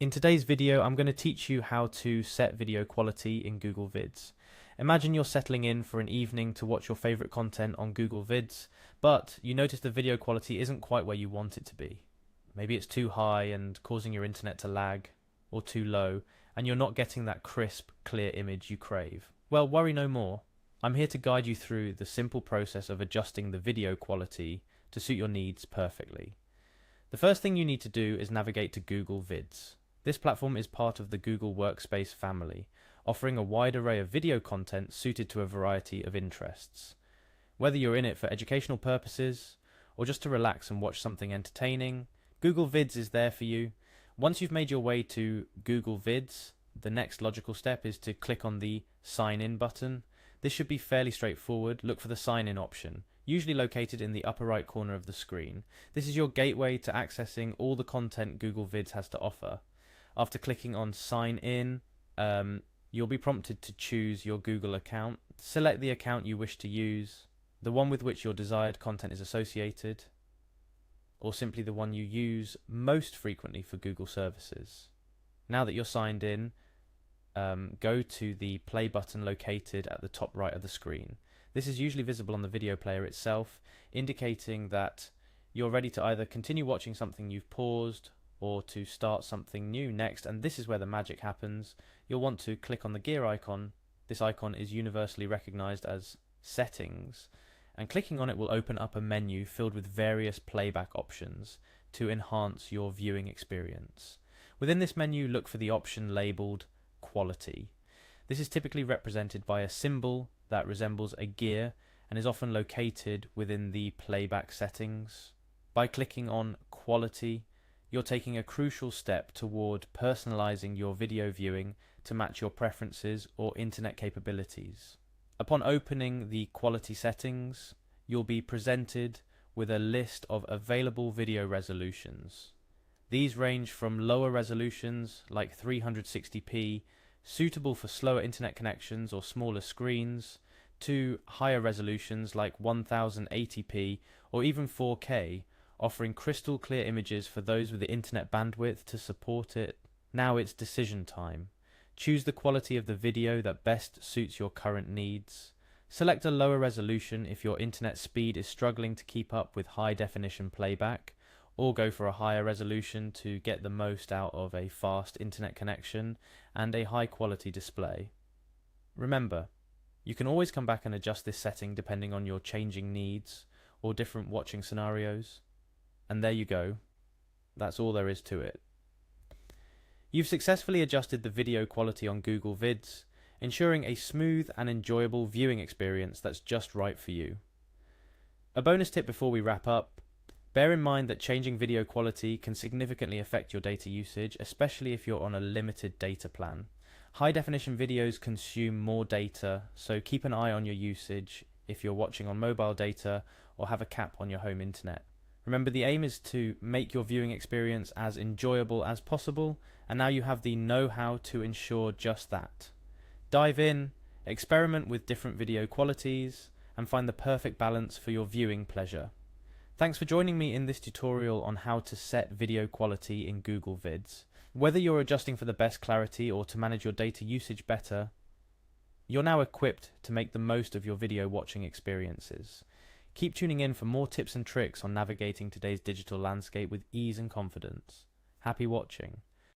In today's video, I'm going to teach you how to set video quality in Google Vids. Imagine you're settling in for an evening to watch your favorite content on Google Vids, but you notice the video quality isn't quite where you want it to be. Maybe it's too high and causing your internet to lag, or too low, and you're not getting that crisp, clear image you crave. Well, worry no more. I'm here to guide you through the simple process of adjusting the video quality to suit your needs perfectly. The first thing you need to do is navigate to Google Vids. This platform is part of the Google Workspace family, offering a wide array of video content suited to a variety of interests. Whether you're in it for educational purposes, or just to relax and watch something entertaining, Google Vids is there for you. Once you've made your way to Google Vids, the next logical step is to click on the Sign In button. This should be fairly straightforward. Look for the Sign In option, usually located in the upper right corner of the screen. This is your gateway to accessing all the content Google Vids has to offer. After clicking on Sign In, you'll be prompted to choose your Google account. Select the account you wish to use, the one with which your desired content is associated, or simply the one you use most frequently for Google services. Now that you're signed in, go to the play button located at the top right of the screen. This is usually visible on the video player itself, indicating that you're ready to either continue watching something you've paused or to start something new next, and this is where the magic happens. You'll want to click on the gear icon. This icon is universally recognized as Settings, and clicking on it will open up a menu filled with various playback options to enhance your viewing experience. Within this menu, look for the option labeled Quality. This is typically represented by a symbol that resembles a gear and is often located within the playback settings. By clicking on Quality, you're taking a crucial step toward personalizing your video viewing to match your preferences or internet capabilities. Upon opening the quality settings, you'll be presented with a list of available video resolutions. These range from lower resolutions like 360p, suitable for slower internet connections or smaller screens, to higher resolutions like 1080p or even 4K, offering crystal clear images for those with the internet bandwidth to support it. Now it's decision time. Choose the quality of the video that best suits your current needs. Select a lower resolution if your internet speed is struggling to keep up with high definition playback, or go for a higher resolution to get the most out of a fast internet connection and a high quality display. Remember, you can always come back and adjust this setting depending on your changing needs or different watching scenarios. And there you go. That's all there is to it. You've successfully adjusted the video quality on Google Vids, ensuring a smooth and enjoyable viewing experience that's just right for you. A bonus tip before we wrap up: bear in mind that changing video quality can significantly affect your data usage, especially if you're on a limited data plan. High definition videos consume more data, so keep an eye on your usage if you're watching on mobile data or have a cap on your home internet. Remember, the aim is to make your viewing experience as enjoyable as possible, and now you have the know-how to ensure just that. Dive in, experiment with different video qualities, and find the perfect balance for your viewing pleasure. Thanks for joining me in this tutorial on how to set video quality in Google Vids. Whether you're adjusting for the best clarity or to manage your data usage better, you're now equipped to make the most of your video watching experiences. Keep tuning in for more tips and tricks on navigating today's digital landscape with ease and confidence. Happy watching.